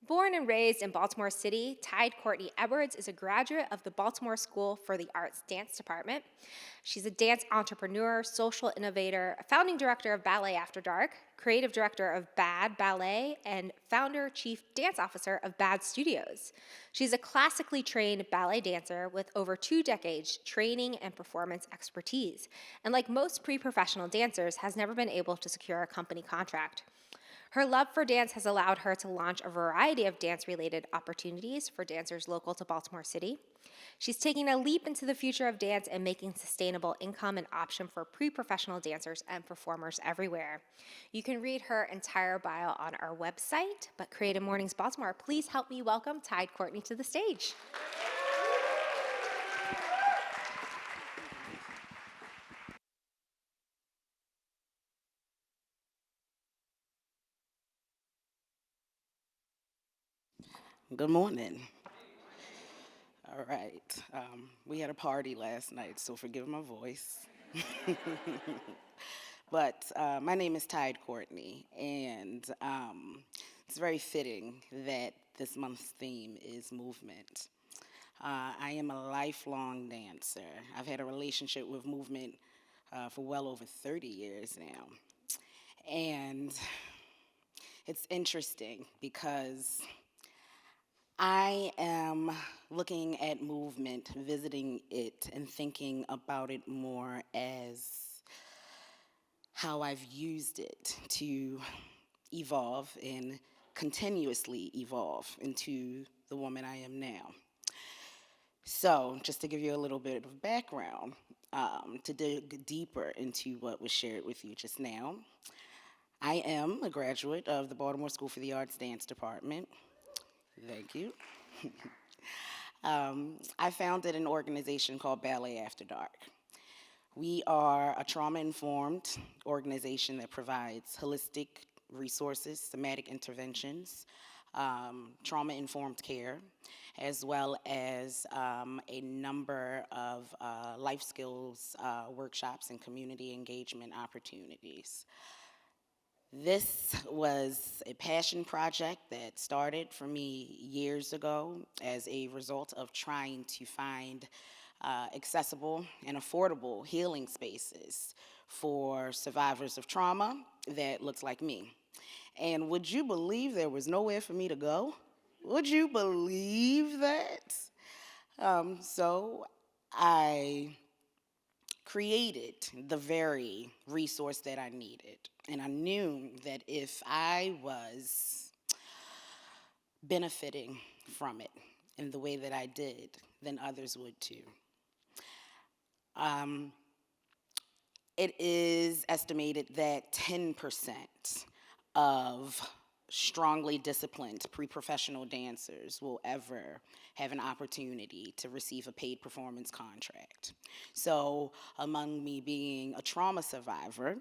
Born and raised in Baltimore City, Tyde-Courtney Edwards is a graduate of the Baltimore School for the Arts Dance Department. She's a dance entrepreneur, social innovator, a founding director of Ballet After Dark, creative director of Bad Ballet, and founder chief dance officer of Bad Studios. She's a classically trained ballet dancer with over 2 decades training and performance expertise, and like most pre-professional dancers, has never been able to secure a company contract. Her love for dance has allowed her to launch a variety of dance-related opportunities for dancers local to Baltimore City. She's taking a leap into the future of dance and making sustainable income an option for pre-professional dancers and performers everywhere. You can read her entire bio on our website, but Creative Mornings Baltimore, please help me welcome Tyde-Courtney to the stage. Good morning. All right. We had a party last night, so forgive my voice. But my name is Tyde-Courtney, and it's very fitting that this month's theme is movement. I am a lifelong dancer. I've had a relationship with movement for well over 30 years now. And it's interesting because I am looking at movement, visiting it, and thinking about it more as how I've used it to evolve and continuously evolve into the woman I am now. So, just to give you a little bit of background, to dig deeper into what was shared with you just now, I am a graduate of the Baltimore School for the Arts Dance Department. Thank you. I founded an organization called Ballet After Dark. We are a trauma-informed organization that provides holistic resources, somatic interventions, trauma-informed care, as well as a number of life skills workshops and community engagement opportunities. This was a passion project that started for me years ago as a result of trying to find accessible and affordable healing spaces for survivors of trauma that looked like me. And would you believe there was nowhere for me to go? Would you believe that? So I created the very resource that I needed. And I knew that if I was benefiting from it in the way that I did, then others would too. It is estimated that 10% of strongly disciplined pre-professional dancers will ever have an opportunity to receive a paid performance contract. So among me being a trauma survivor,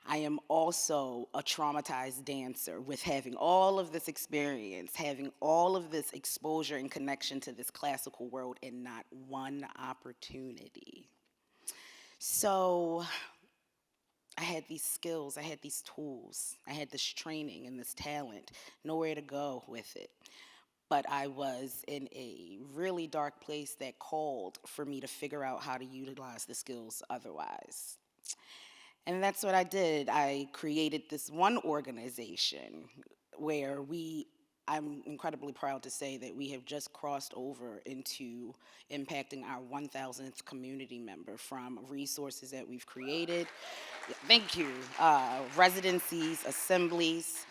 I am also a traumatized dancer with having all of this experience, having all of this exposure and connection to this classical world and not one opportunity. So I had these skills, I had these tools, I had this training and this talent, nowhere to go with it. But I was in a really dark place that called for me to figure out how to utilize the skills otherwise. And that's what I did. I created this one organization where I'm incredibly proud to say that we have just crossed over into impacting our 1,000th community member from resources that we've created. Thank you. Residencies, assemblies,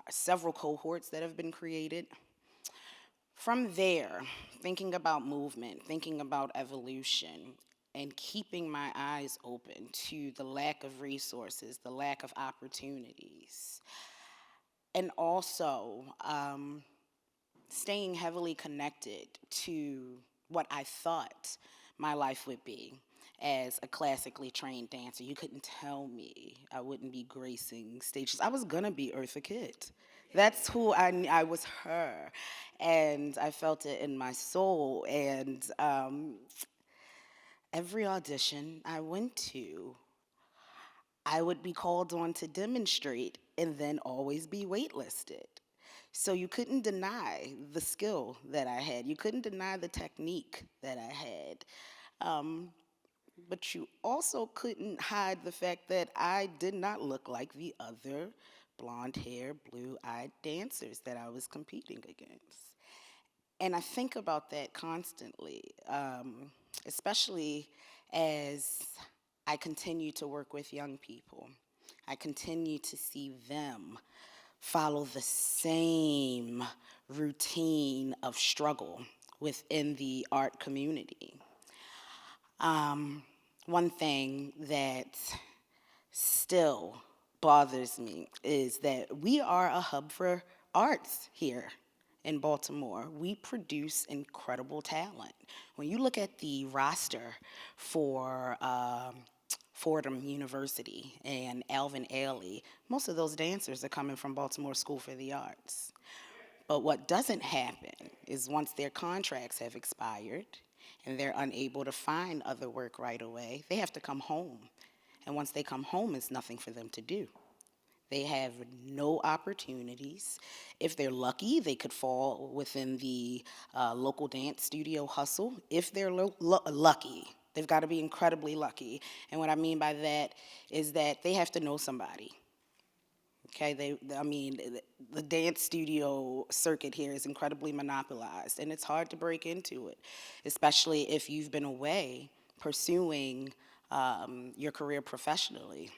several cohorts that have been created. From there, thinking about movement, thinking about evolution, and keeping my eyes open to the lack of resources, the lack of opportunities, and also staying heavily connected to what I thought my life would be as a classically trained dancer. You couldn't tell me I wouldn't be gracing stages. I was gonna be Eartha Kitt. That's who I was her. And I felt it in my soul. And every audition I went to, I would be called on to demonstrate and then always be waitlisted. So you couldn't deny the skill that I had. You couldn't deny the technique that I had. Um, but you also couldn't hide the fact that I did not look like the other blonde hair, blue eyed dancers that I was competing against. And I think about that constantly, especially as I continue to work with young people. I continue to see them follow the same routine of struggle within the art community. One thing that still bothers me is that we are a hub for arts here in Baltimore. We produce incredible talent. When you look at the roster for Fordham University and Alvin Ailey, most of those dancers are coming from Baltimore School for the Arts. But what doesn't happen is once their contracts have expired and they're unable to find other work right away, they have to come home. And once they come home, it's nothing for them to do. They have no opportunities. If they're lucky, they could fall within the local dance studio hustle. If they're lucky, they've got to be incredibly lucky. And what I mean by that is that they have to know somebody. Okay, the dance studio circuit here is incredibly monopolized, and it's hard to break into it, especially if you've been away pursuing your career professionally.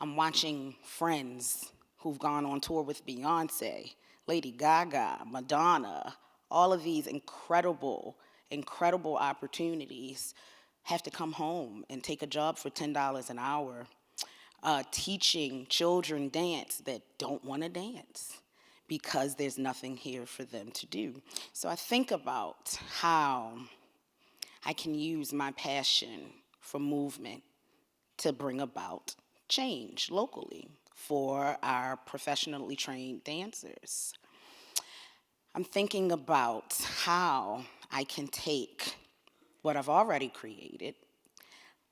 I'm watching friends who've gone on tour with Beyonce, Lady Gaga, Madonna, all of these incredible, incredible opportunities have to come home and take a job for $10 an hour, teaching children dance that don't want to dance because there's nothing here for them to do. So I think about how I can use my passion for movement to bring about change locally for our professionally trained dancers. I'm thinking about how I can take what I've already created,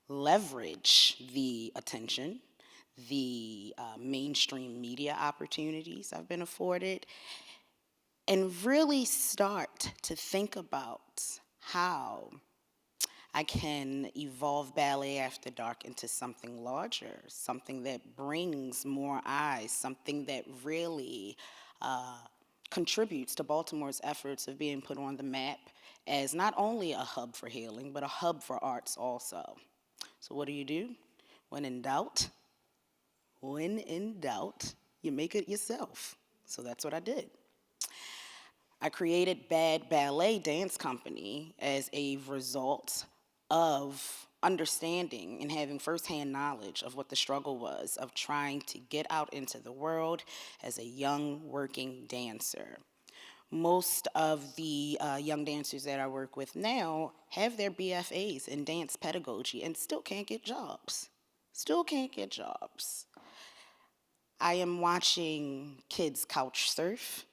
leverage the attention, the mainstream media opportunities I've been afforded, and really start to think about how I can evolve Ballet After Dark into something larger, something that brings more eyes, something that really contributes to Baltimore's efforts of being put on the map as not only a hub for healing, but a hub for arts also. So what do? When in doubt, you make it yourself. So that's what I did. I created Bad Ballet Dance Company as a result of understanding and having firsthand knowledge of what the struggle was of trying to get out into the world as a young working dancer. Most of the young dancers that I work with now have their BFAs in dance pedagogy and still can't get jobs. Still can't get jobs. I am watching kids couch surf.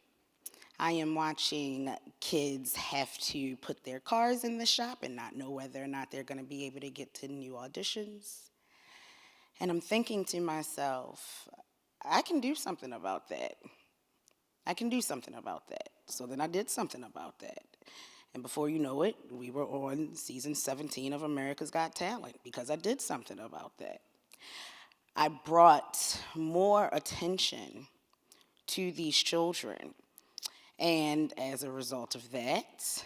I am watching kids have to put their cars in the shop and not know whether or not they're going to be able to get to new auditions. And I'm thinking to myself, I can do something about that. I can do something about that. So then I did something about that. And before you know it, we were on season 17 of America's Got Talent because I did something about that. I brought more attention to these children. And as a result of that,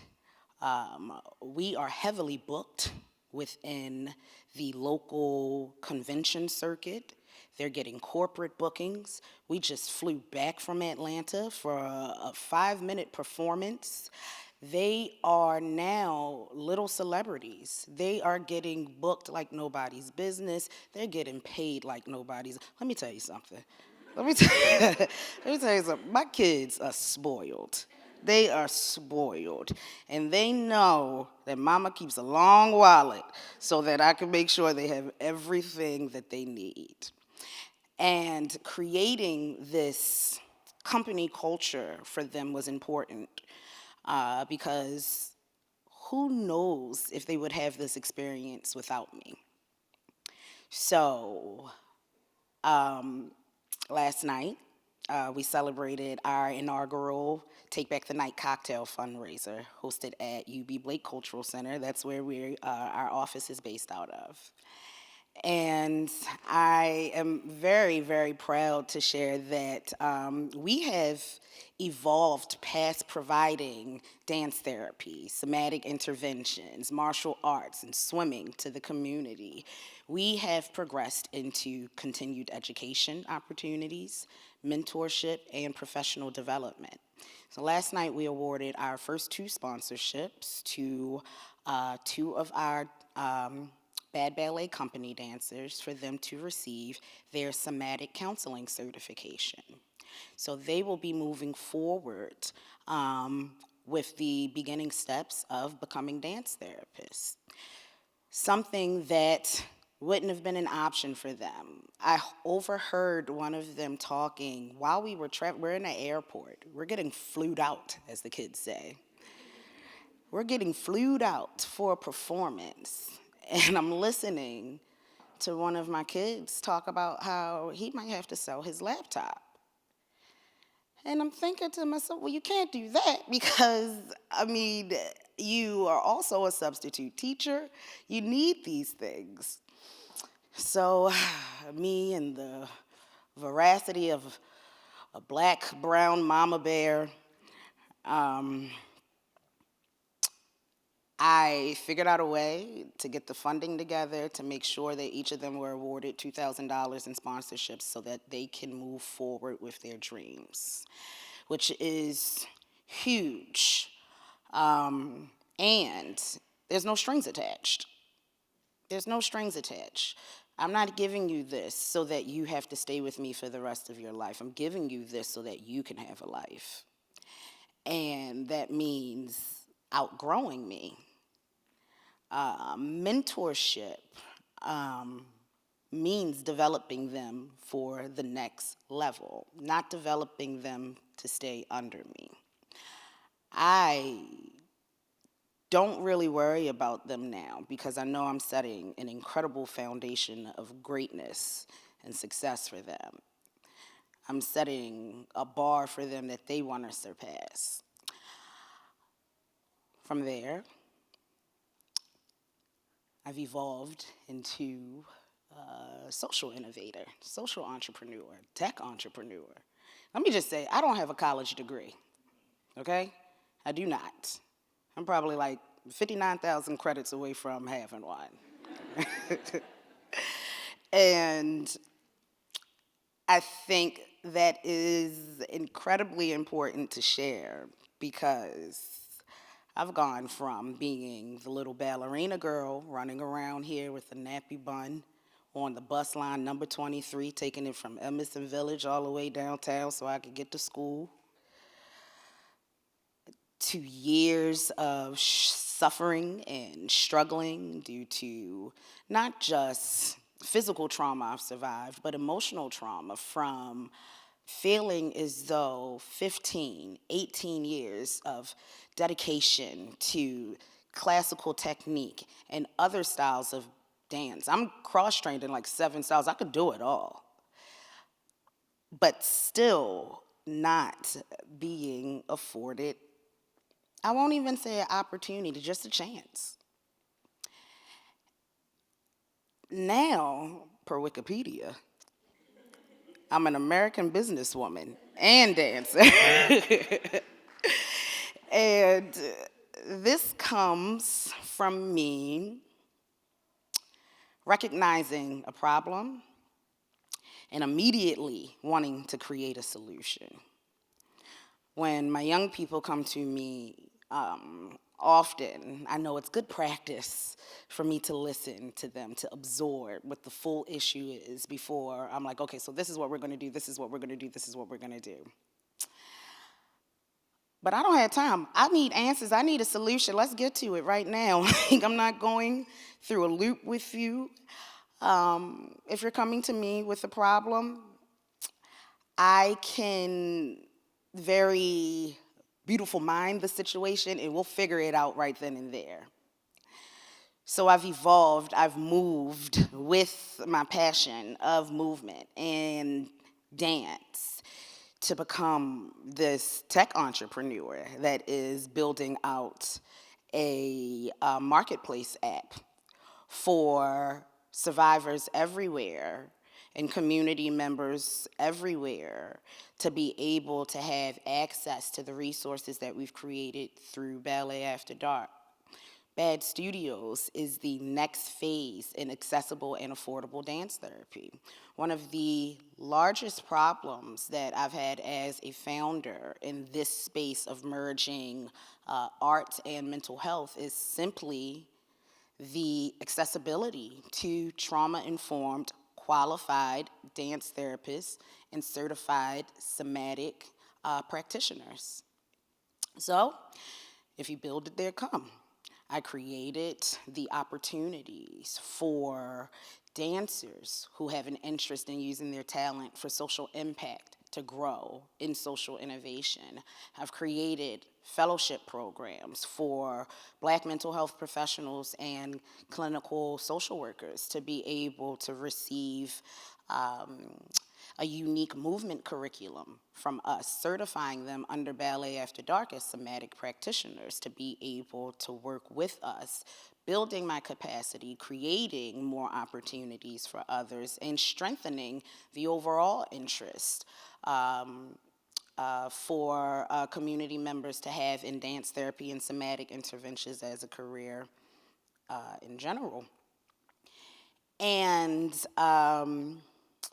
we are heavily booked within the local convention circuit. They're getting corporate bookings. We just flew back from Atlanta for a 5-minute performance. They are now little celebrities. They are getting booked like nobody's business. They're getting paid like nobody's. Let me tell you something. Let me tell you something. My kids are spoiled. They are spoiled. And they know that mama keeps a long wallet so that I can make sure they have everything that they need. And creating this company culture for them was important because who knows if they would have this experience without me. So last night, we celebrated our inaugural Take Back the Night cocktail fundraiser hosted at UB Blake Cultural Center. That's where our office is based out of. And I am very, very proud to share that we have evolved past providing dance therapy, somatic interventions, martial arts, and swimming to the community. We have progressed into continued education opportunities, mentorship, and professional development. So last night we awarded our first two sponsorships to two of our Bad Ballet Company dancers for them to receive their somatic counseling certification. So they will be moving forward with the beginning steps of becoming dance therapists. Something that wouldn't have been an option for them. I overheard one of them talking while we were we're in the airport. We're getting flued out, as the kids say. We're getting flued out for a performance. And I'm listening to one of my kids talk about how he might have to sell his laptop. And I'm thinking to myself, well, you can't do that because, I mean, you are also a substitute teacher. You need these things. So me and the veracity of a black, brown mama bear, I figured out a way to get the funding together to make sure that each of them were awarded $2,000 in sponsorships so that they can move forward with their dreams, which is huge. And there's no strings attached. There's no strings attached. I'm not giving you this so that you have to stay with me for the rest of your life. I'm giving you this so that you can have a life. And that means outgrowing me. Mentorship means developing them for the next level, not developing them to stay under me. I don't really worry about them now because I know I'm setting an incredible foundation of greatness and success for them. I'm setting a bar for them that they want to surpass. From there, I've evolved into a social innovator, social entrepreneur, tech entrepreneur. Let me just say, I don't have a college degree, okay? I do not. I'm probably like 59,000 credits away from having one. And I think that is incredibly important to share because I've gone from being the little ballerina girl running around here with a nappy bun on the bus line number 23, taking it from Emerson Village all the way downtown so I could get to school, to years of suffering and struggling due to not just physical trauma I've survived, but emotional trauma from feeling as though 15, 18 years of dedication to classical technique and other styles of dance. I'm cross-trained in like 7 styles. I could do it all. But still not being afforded, I won't even say an opportunity, just a chance. Now, per Wikipedia, I'm an American businesswoman and dancer. And this comes from me recognizing a problem and immediately wanting to create a solution. When my young people come to me, often, I know it's good practice for me to listen to them, to absorb what the full issue is before I'm like, okay, so this is what we're going to do, this is what we're going to do, this is what we're going to do. But I don't have time. I need answers. I need a solution. Let's get to it right now. I'm not going through a loop with you. If you're coming to me with a problem, I can very beautiful mind the situation and we'll figure it out right then and there. So I've evolved, I've moved with my passion of movement and dance to become this tech entrepreneur that is building out a marketplace app for survivors everywhere and community members everywhere to be able to have access to the resources that we've created through Ballet After Dark. Bad Studios is the next phase in accessible and affordable dance therapy. One of the largest problems that I've had as a founder in this space of merging art and mental health is simply the accessibility to trauma-informed, qualified dance therapists and certified somatic practitioners. So, if you build it, they come. I created the opportunities for dancers who have an interest in using their talent for social impact to grow in social innovation. I've created fellowship programs for Black mental health professionals and clinical social workers to be able to receive a unique movement curriculum from us, certifying them under Ballet After Dark as somatic practitioners to be able to work with us, building my capacity, creating more opportunities for others, and strengthening the overall interest for community members to have in dance therapy and somatic interventions as a career in general. And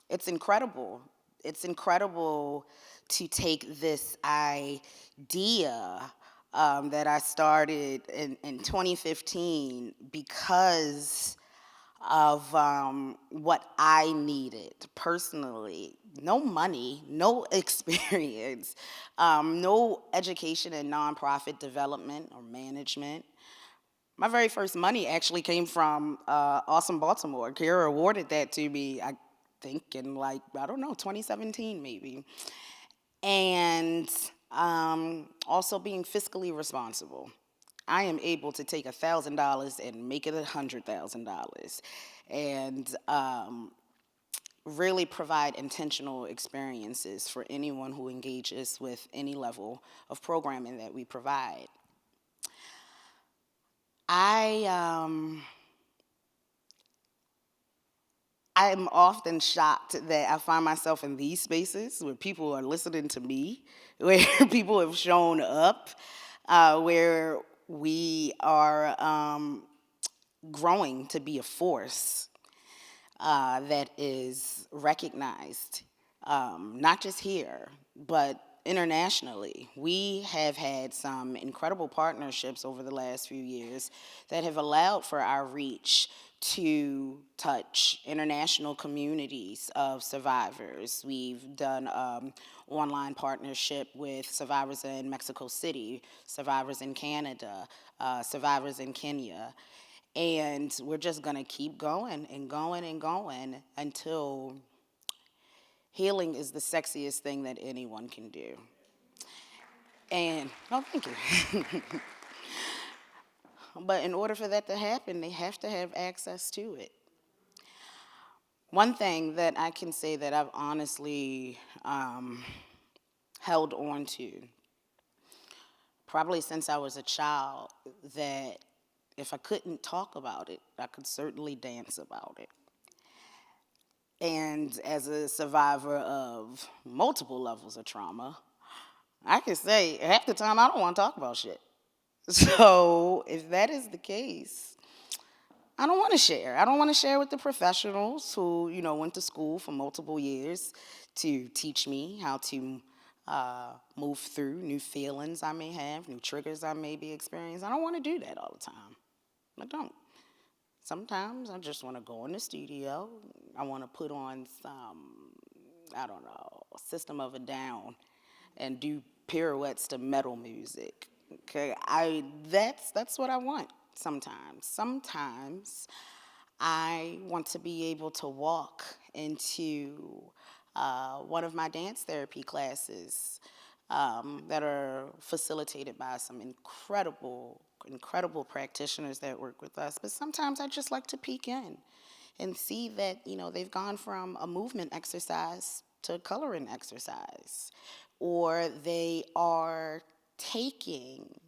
it's incredible. It's incredible to take this idea that I started in 2015 because of what I needed personally. No money, no experience, no education in nonprofit development or management. My very first money actually came from Awesome Baltimore. Kara awarded that to me, I think, in 2017 maybe. And also being fiscally responsible. I am able to take $1,000 and make it $100,000, and really provide intentional experiences for anyone who engages with any level of programming that we provide. I'm often shocked that I find myself in these spaces where people are listening to me, where people have shown up, where we are growing to be a force that is recognized, not just here, but internationally. We have had some incredible partnerships over the last few years that have allowed for our reach to touch international communities of survivors. We've done online partnership with survivors in Mexico City, survivors in Canada, survivors in Kenya. And we're just going to keep going and going and going until healing is the sexiest thing that anyone can do. And, oh, thank you. But in order for that to happen, they have to have access to it. One thing that I can say that I've honestly held on to, probably since I was a child, that if I couldn't talk about it, I could certainly dance about it. And as a survivor of multiple levels of trauma, I can say half the time I don't want to talk about shit. So if that is the case, I don't want to share. I don't want to share with the professionals who, went to school for multiple years to teach me how to move through new feelings I may have, new triggers I may be experiencing. I don't want to do that all the time. I don't. Sometimes I just want to go in the studio. I want to put on some, System of a Down and do pirouettes to metal music. Okay, that's what I want sometimes. Sometimes I want to be able to walk into one of my dance therapy classes that are facilitated by some incredible practitioners that work with us. But sometimes I just like to peek in and see that, they've gone from a movement exercise to coloring exercise, or they are taking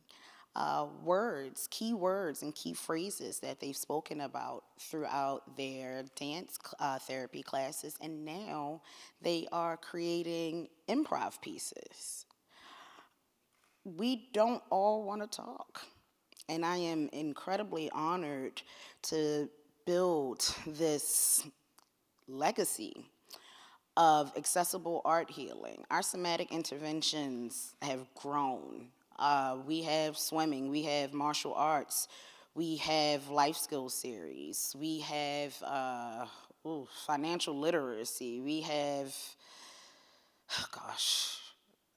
key words and key phrases that they've spoken about throughout their dance therapy classes, and now they are creating improv pieces. We don't all want to talk. And I am incredibly honored to build this legacy of accessible art healing. Our somatic interventions have grown. We have swimming, we have martial arts, we have life skills series, we have financial literacy, we have,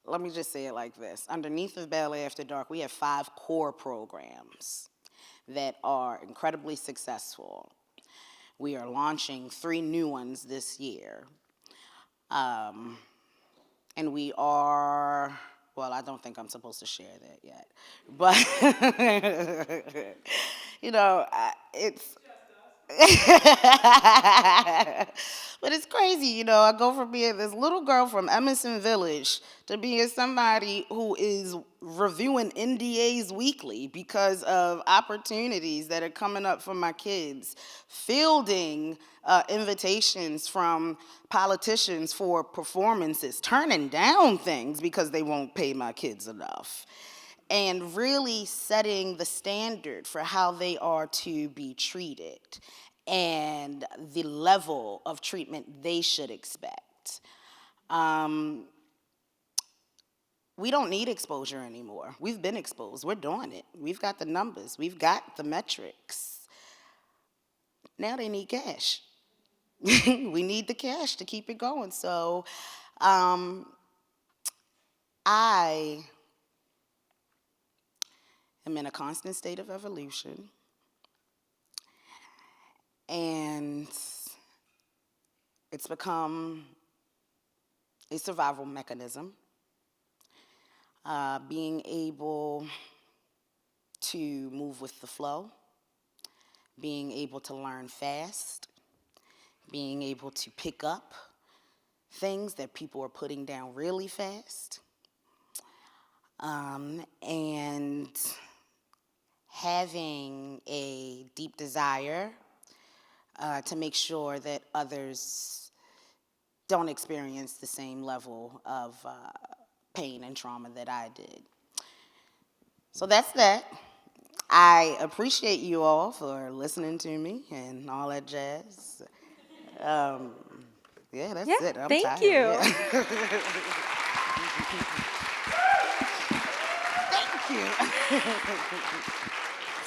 let me just say it like this. Underneath of Ballet After Dark, we have 5 core programs that are incredibly successful. We are launching 3 new ones this year. And we are, well, I don't think I'm supposed to share that yet. But, it's, but it's crazy, I go from being this little girl from Emerson Village to being somebody who is reviewing NDAs weekly because of opportunities that are coming up for my kids, fielding invitations from politicians for performances, turning down things because they won't pay my kids enough, and really setting the standard for how they are to be treated and the level of treatment they should expect. We don't need exposure anymore. We've been exposed. We're doing it. We've got the numbers. We've got the metrics. Now they need cash. We need the cash to keep it going. So I am in a constant state of evolution. And it's become a survival mechanism. Being able to move with the flow, being able to learn fast, being able to pick up things that people are putting down really fast, and having a deep desire to make sure that others don't experience the same level of pain and trauma that I did. So that's that. I appreciate you all for listening to me and all that jazz. Yeah, that's it. I'm thank tired. you. Yeah. Thank you.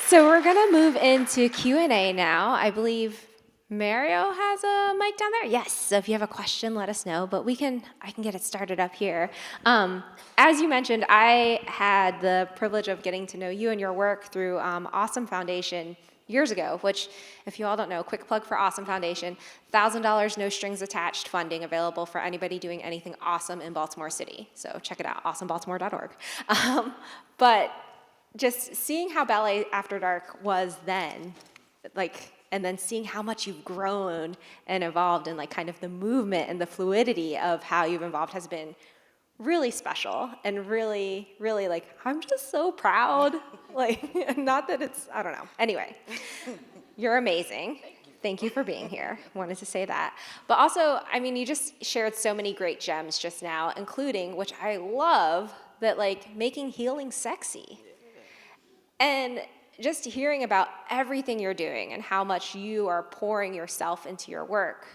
So we're gonna move into Q&A now. I believe Mario has a mic down there. Yes. So if you have a question, let us know. But I can get it started up here. As you mentioned, I had the privilege of getting to know you and your work through Awesome Foundation years ago. Which, if you all don't know, quick plug for Awesome Foundation: $1,000, no strings attached funding available for anybody doing anything awesome in Baltimore City. So check it out, awesomebaltimore.org. But just seeing how Ballet After Dark was then, and then seeing how much you've grown and evolved, and kind of the movement and the fluidity of how you've evolved has been really special, and really, really, I'm just so proud. Not that it's, I don't know. Anyway, you're amazing. Thank you for being here. Wanted to say that. But also, you just shared so many great gems just now, including, which I love, that making healing sexy. And just hearing about everything you're doing and how much you are pouring yourself into your work,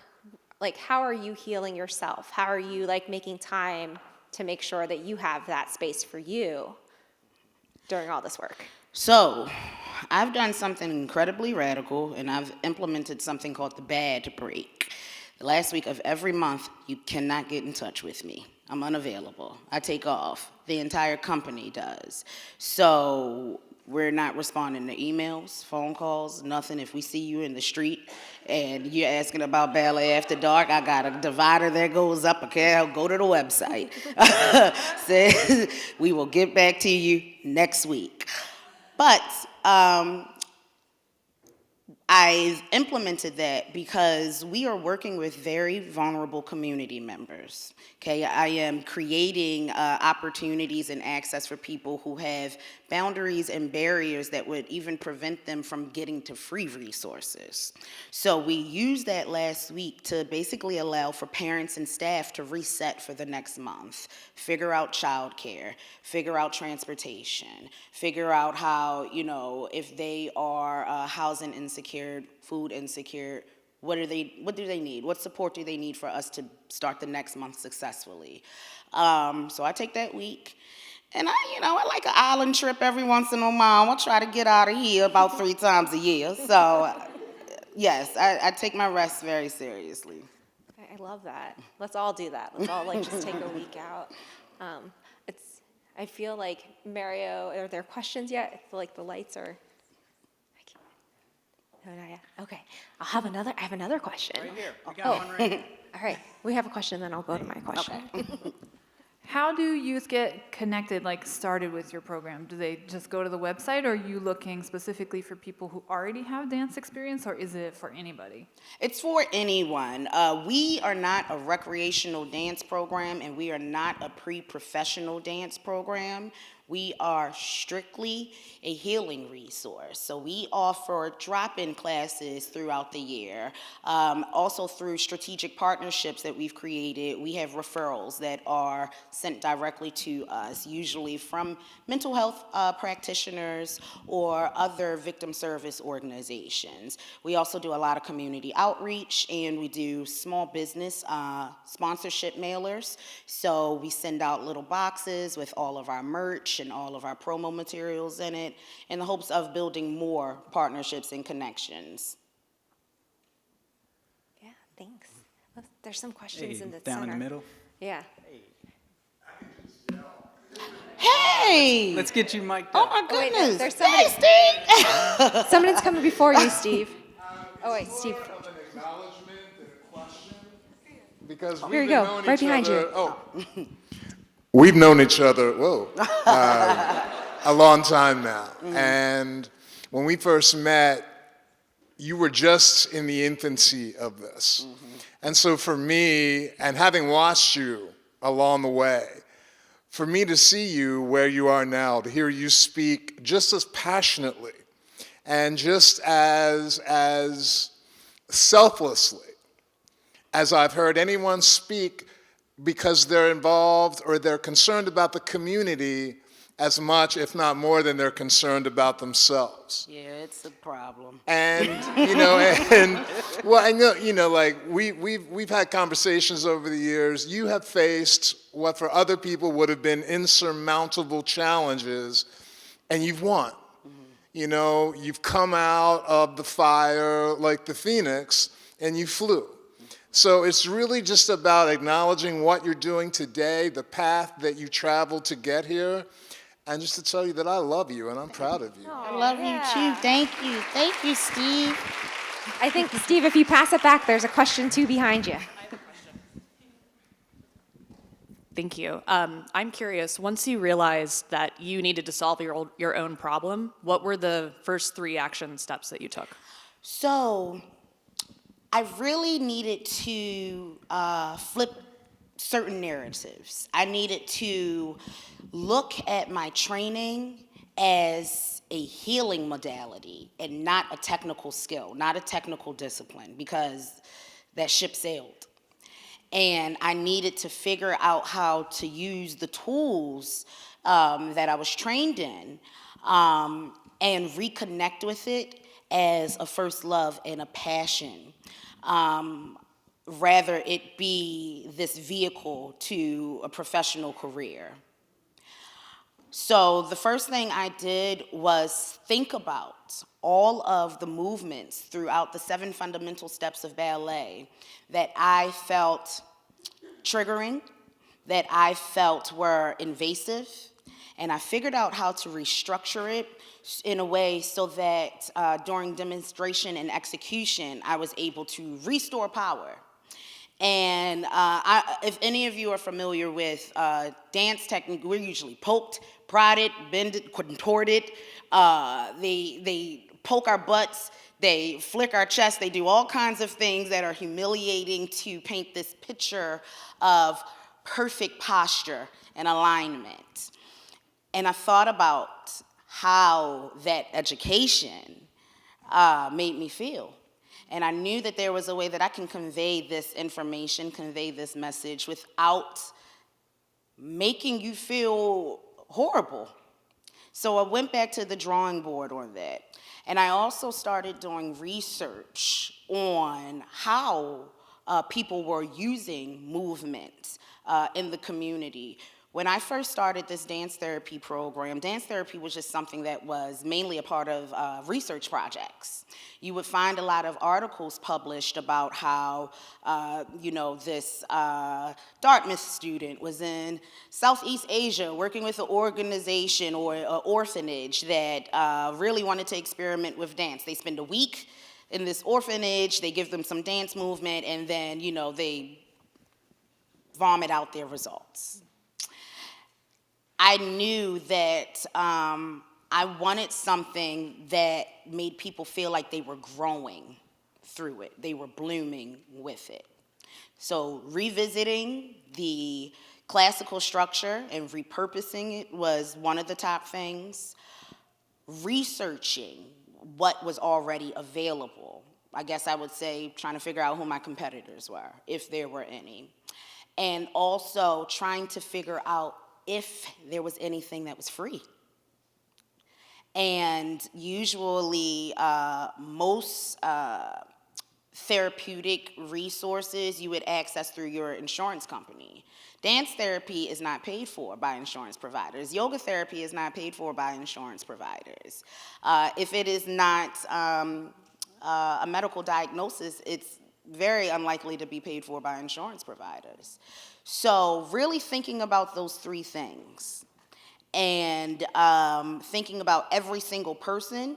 how are you healing yourself? How are you making time to make sure that you have that space for you during all this work? So, I've done something incredibly radical, and I've implemented something called the bad break. The last week of every month, you cannot get in touch with me. I'm unavailable. I take off. The entire company does. So we're not responding to emails, phone calls, nothing. If we see you in the street and you're asking about Ballet After Dark, I got a divider that goes up. Okay, I'll go to the website. Says we will get back to you next week. But I I've implemented that because we are working with very vulnerable community members. Okay, I am creating opportunities and access for people who have boundaries and barriers that would even prevent them from getting to free resources. So we used that last week to basically allow for parents and staff to reset for the next month, figure out childcare, figure out transportation, figure out how, if they are housing insecure, food insecure, what do they need? What support do they need for us to start the next month successfully? So I take that week, and I like an island trip every once in a while. I try to get out of here about 3 times a year. So yes, I take my rest very seriously. I love that. Let's all do that. Let's all just take a week out. I feel like, Mario, are there questions yet? I feel like the lights are. No, not yet. Okay, I have another question. Right here. We got one right here. All right, we have a question, then I'll go to my question. Okay. How do youth get connected, started with your program? Do they just go to the website, or are you looking specifically for people who already have dance experience, or is it for anybody? It's for anyone. We are not a recreational dance program, and we are not a pre-professional dance program. We are strictly a healing resource. So we offer drop-in classes throughout the year. Also through strategic partnerships that we've created, we have referrals that are sent directly to us, usually from mental health practitioners or other victim service organizations. We also do a lot of community outreach, and we do small business sponsorship mailers. So we send out little boxes with all of our merch and all of our promo materials in it, in the hopes of building more partnerships and connections. Yeah, thanks. There's some questions in the Down center. in the middle. Yeah. Hey! Let's get you mic'd Oh up. my wait, goodness! there's somebody- Hey, Steve! Someone's coming before you, Steve. Oh, wait, Steve. More of an acknowledgement than a question. Because Here you go, right behind you. We've known each other, a long time now. And when we first met, you were just in the infancy of this. And so for me, and having watched you along the way, for me to see you where you are now, to hear you speak just as passionately and just as selflessly as I've heard anyone speak, because they're involved or they're concerned about the community as much, if not more, than they're concerned about themselves. Yeah, it's a problem. And well, I know, we've had conversations over the years. You have faced what for other people would have been insurmountable challenges, and you've won. You've come out of the fire like the phoenix, and you flew. So it's really just about acknowledging what you're doing today, the path that you traveled to get here, and just to tell you that I love you and I'm proud of you. I love you too. Thank you. Thank you, Steve. I think, Steve, if you pass it back, there's a question too behind you. Thank you. I'm curious, once you realized that you needed to solve your own problem, what were the first 3 action steps that you took? So I really needed to flip certain narratives. I needed to look at my training as a healing modality and not a technical skill, not a technical discipline, because that ship sailed. And I needed to figure out how to use the tools that I was trained in and reconnect with it as a first love and a passion. Rather it be this vehicle to a professional career. So the first thing I did was think about all of the movements throughout the 7 fundamental steps of ballet that I felt triggering, that I felt were invasive, and I figured out how to restructure it in a way so that during demonstration and execution, I was able to restore power. And if any of you are familiar with dance technique, we're usually poked, prodded, bended, contorted. They poke our butts, they flick our chest, they do all kinds of things that are humiliating to paint this picture of perfect posture and alignment. And I thought about how that education made me feel. And I knew that there was a way that I can convey this information, convey this message without making you feel horrible. So I went back to the drawing board on that. And I also started doing research on how people were using movement in the community. When I first started this dance therapy program, dance therapy was just something that was mainly a part of research projects. You would find a lot of articles published about how, this Dartmouth student was in Southeast Asia working with an organization or an orphanage that really wanted to experiment with dance. They spend a week in this orphanage, they give them some dance movement, and then, they vomit out their results. I knew that I wanted something that made people feel like they were growing through it. They were blooming with it. So revisiting the classical structure and repurposing it was one of the top things. Researching what was already available. I guess I would say trying to figure out who my competitors were, if there were any. And also trying to figure out if there was anything that was free. And usually most therapeutic resources you would access through your insurance company. Dance therapy is not paid for by insurance providers. Yoga therapy is not paid for by insurance providers. If it is not a medical diagnosis, it's very unlikely to be paid for by insurance providers. So really thinking about those three things and thinking about every single person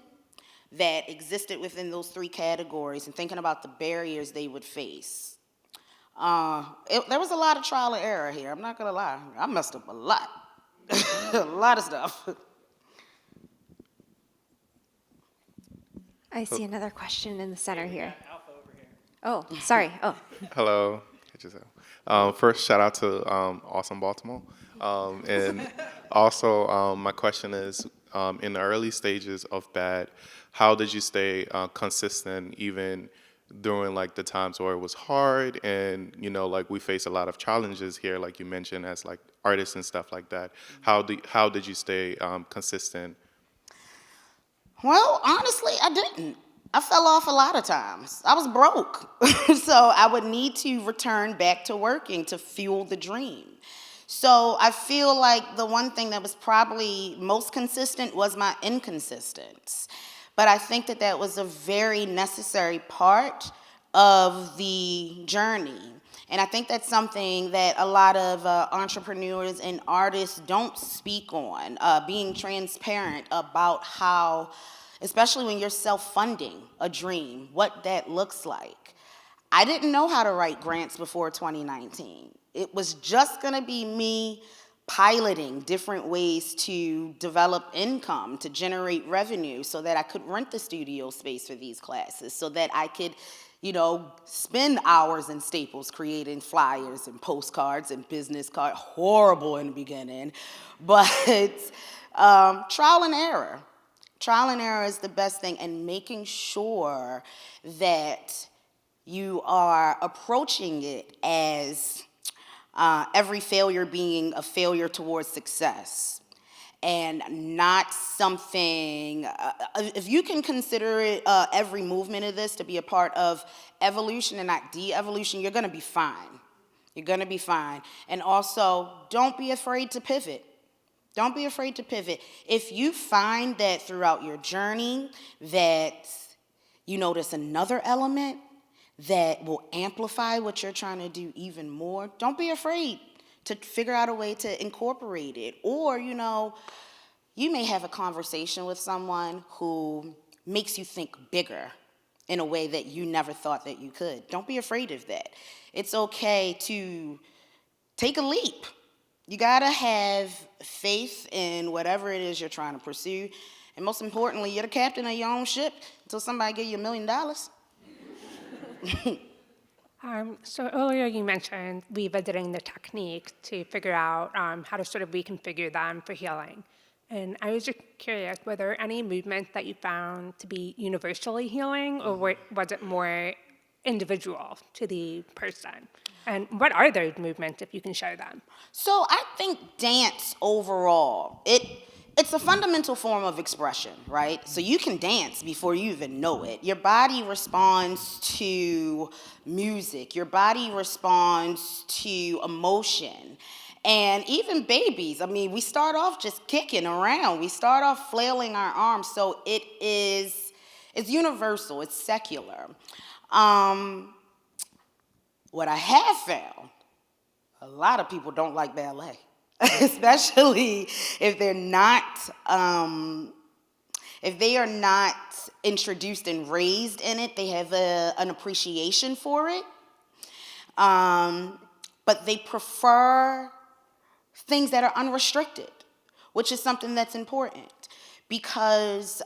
that existed within those three categories and thinking about the barriers they would face. There was a lot of trial and error here, I'm not gonna lie. I messed up a lot, a lot of stuff. I see another question in the center here. Oh, sorry. Oh, Hello. First, shout out to Awesome Baltimore. And also, my question is, in the early stages of BAD, how did you stay consistent even during like the times where it was hard and, like we face a lot of challenges here, like you mentioned, as like artists and stuff like that. How did you stay consistent? Well, honestly, I didn't. I fell off a lot of times. I was broke. So I would need to return back to working to fuel the dream. So I feel like the one thing that was probably most consistent was my inconsistence. But I think that that was a very necessary part of the journey. And I think that's something that a lot of entrepreneurs and artists don't speak on, being transparent about how, especially when you're self-funding a dream, what that looks like. I didn't know how to write grants before 2019. It was just gonna be me piloting different ways to develop income, to generate revenue so that I could rent the studio space for these classes, so that I could, spend hours in Staples creating flyers and postcards and business cards. Horrible in the beginning, but trial and error. Trial and error is the best thing, and making sure that you are approaching it as every failure being a failure towards success, and not something, if you can consider it every movement of this to be a part of evolution and not de-evolution, you're gonna be fine. You're gonna be fine. And also, don't be afraid to pivot. Don't be afraid to pivot. If you find that throughout your journey that you notice another element that will amplify what you're trying to do even more, don't be afraid to figure out a way to incorporate it. Or, you may have a conversation with someone who makes you think bigger in a way that you never thought that you could. Don't be afraid of that. It's okay to take a leap. You gotta have faith in whatever it is you're trying to pursue, And most importantly, you're the captain of your own ship until somebody give you $1 million. So earlier you mentioned revisiting the technique to figure out how to sort of reconfigure them for healing. And I was just curious, were there any movements that you found to be universally healing, or was it more individual to the person? And what are those movements, if you can share them? So I think dance overall, it's a fundamental form of expression, right? So you can dance before you even know it. Your body responds to music. Your body responds to emotion. And even babies, I mean, we start off just kicking around. We start off flailing our arms. So it's universal. It's secular. What I have found, a lot of people don't like ballet, especially if they are not introduced and raised in it. They have an appreciation for it, but they prefer things that are unrestricted, which is something that's important, because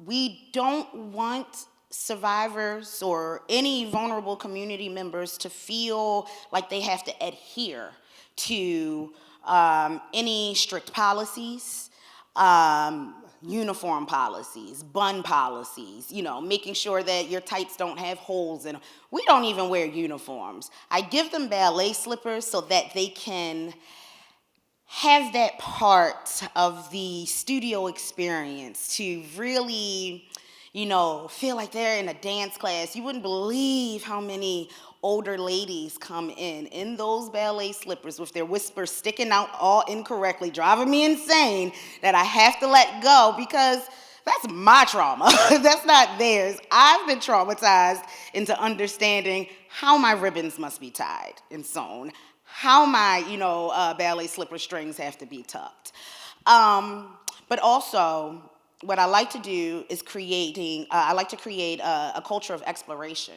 we don't want survivors or any vulnerable community members to feel like they have to adhere to any strict policies, uniform policies, bun policies, making sure that your tights don't have holes in them. We don't even wear uniforms. I give them ballet slippers so that they can have that part of the studio experience to really, feel like they're in a dance class. You wouldn't believe how many older ladies come in those ballet slippers with their whiskers sticking out all incorrectly, driving me insane, that I have to let go because that's my trauma. That's not theirs. I've been traumatized into understanding how my ribbons must be tied and sewn, how my, ballet slipper strings have to be tucked. But also, what I like to do is create a culture of exploration.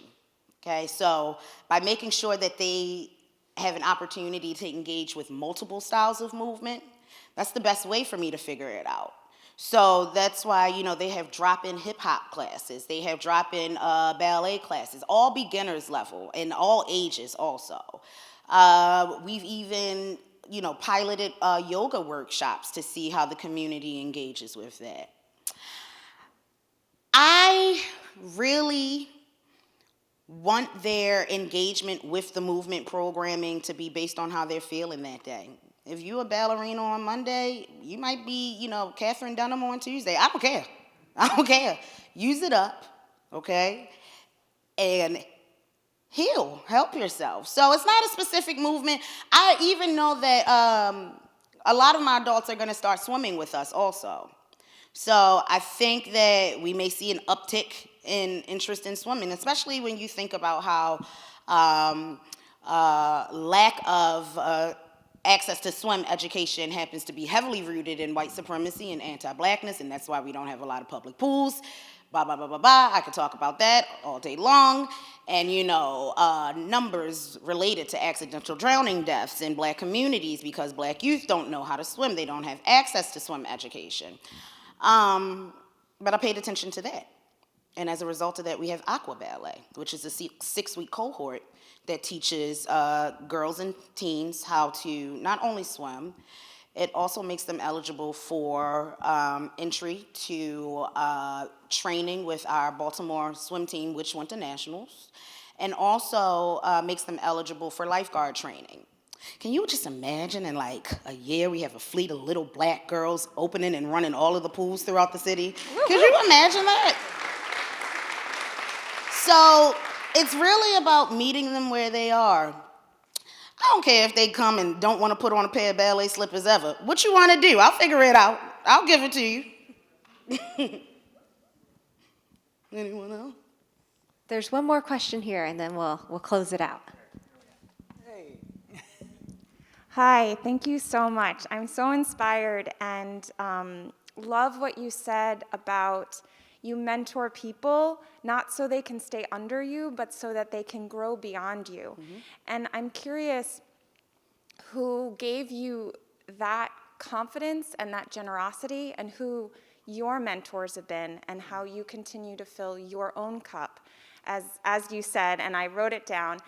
Okay, so by making sure that they have an opportunity to engage with multiple styles of movement, that's the best way for me to figure it out. So that's why, they have drop-in hip-hop classes. They have drop-in ballet classes, all beginners level and all ages also. We've even, piloted yoga workshops to see how the community engages with that. I really want their engagement with the movement programming to be based on how they're feeling that day. If you're a ballerina on Monday, you might be, Catherine Dunham on Tuesday. I don't care. I don't care. Use it up, okay? And help yourself. So it's not a specific movement. I even know that a lot of my adults are going to start swimming with us also. So I think that we may see an uptick in interest in swimming, especially when you think about how lack of access to swim education happens to be heavily rooted in white supremacy and anti-blackness, and that's why we don't have a lot of public pools. Blah, blah, blah, blah, blah. I could talk about that all day long. And, numbers related to accidental drowning deaths in black communities because black youth don't know how to swim. They don't have access to swim education. But I paid attention to that. And as a result of that, we have Aqua Ballet, which is a 6-week cohort that teaches girls and teens how to not only swim, it also makes them eligible for entry to training with our Baltimore swim team, which went to nationals, and also makes them eligible for lifeguard training. Can you just imagine in like a year we have a fleet of little black girls opening and running all of the pools throughout the city? Could you imagine that? So it's really about meeting them where they are. I don't care if they come and don't want to put on a pair of ballet slippers ever. What you want to do? I'll figure it out. I'll give it to you. Anyone else? There's one more question here, and then we'll close it out. Hi, thank you so much. I'm so inspired and love what you said about you mentor people, not so they can stay under you, but so that they can grow beyond you. Mm-hmm. And I'm curious who gave you that confidence and that generosity, and who your mentors have been and how you continue to fill your own cup. As you said, and I wrote it down,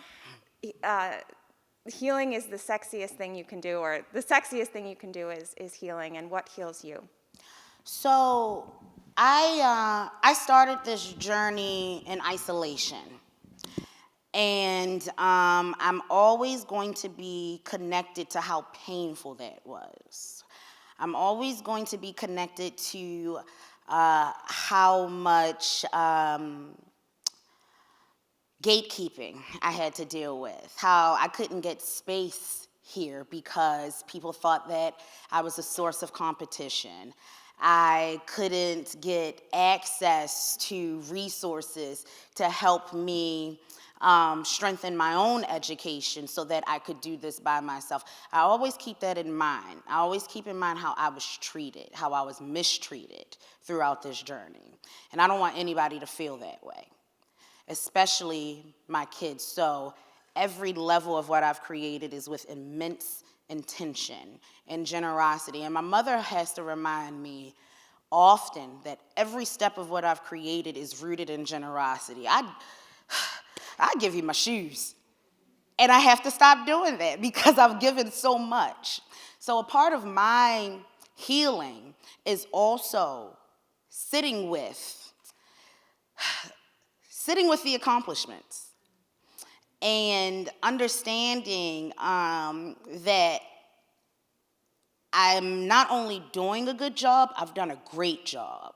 healing is the sexiest thing you can do, or the sexiest thing you can do is healing. And what heals you? So I started this journey in isolation. And I'm always going to be connected to how painful that was. I'm always going to be connected to how much gatekeeping I had to deal with, how I couldn't get space here because people thought that I was a source of competition. I couldn't get access to resources to help me strengthen my own education so that I could do this by myself. I always keep that in mind. I always keep in mind how I was treated, how I was mistreated throughout this journey. And I don't want anybody to feel that way, especially my kids. So every level of what I've created is with immense intention and generosity. And my mother has to remind me often that every step of what I've created is rooted in generosity. I give you my shoes. And I have to stop doing that because I've given so much. So a part of my healing is also sitting with the accomplishments and understanding that I'm not only doing a good job, I've done a great job.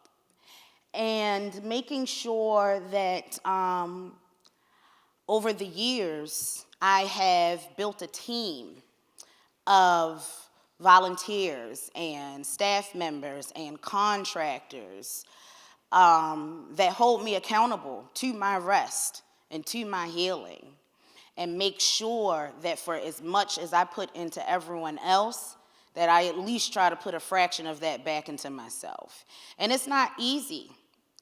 And making sure that over the years, I have built a team of volunteers and staff members and contractors that hold me accountable to my rest and to my healing, and make sure that for as much as I put into everyone else, that I at least try to put a fraction of that back into myself. And it's not easy.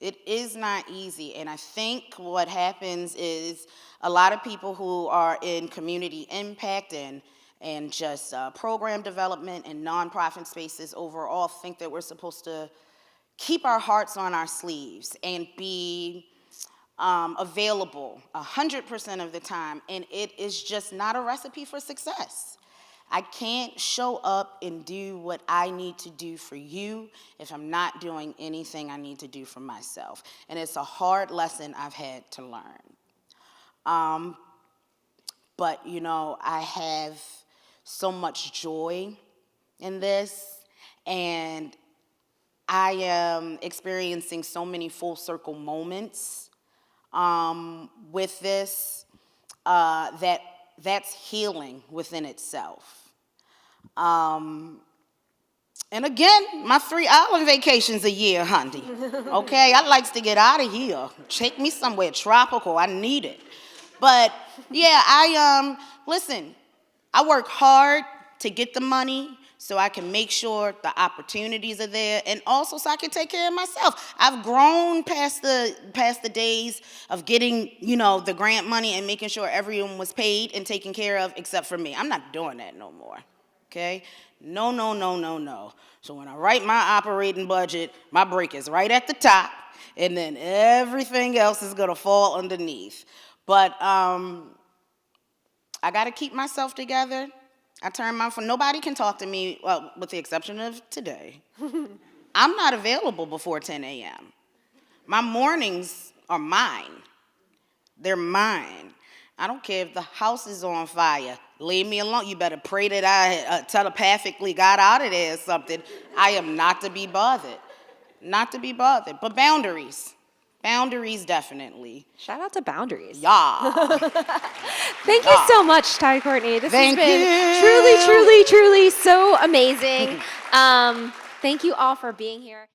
It is not easy. And I think what happens is a lot of people who are in community impact and just program development and nonprofit spaces overall think that we're supposed to keep our hearts on our sleeves and be available 100% of the time, and it is just not a recipe for success. I can't show up and do what I need to do for you if I'm not doing anything I need to do for myself. And it's a hard lesson I've had to learn. But, you know, I have so much joy in this, and I am experiencing so many full circle moments with this that's healing within itself. And again, my 3 island vacations a year, honey. Okay, I likes to get out of here. Take me somewhere tropical. I need it. But yeah, listen, I work hard to get the money so I can make sure the opportunities are there, and also so I can take care of myself. I've grown past the days of getting, you know, the grant money and making sure everyone was paid and taken care of except for me. I'm not doing that no more, okay? No, no, no, no, no. So when I write my operating budget, my break is right at the top, and then everything else is gonna fall underneath. But I gotta keep myself together. I turn my phone. Nobody can talk to me, well, with the exception of today. I'm not available before 10 a.m. My mornings are mine. They're mine. I don't care if the house is on fire. Leave me alone. You better pray that I telepathically got out of there or something. I am not to be bothered. Not to be bothered. But boundaries. Boundaries, definitely. Shout out to boundaries. Yeah. Thank you so much, Tyde-Courtney. This Thank has been you. truly, truly, truly so amazing. Thank you all for being here.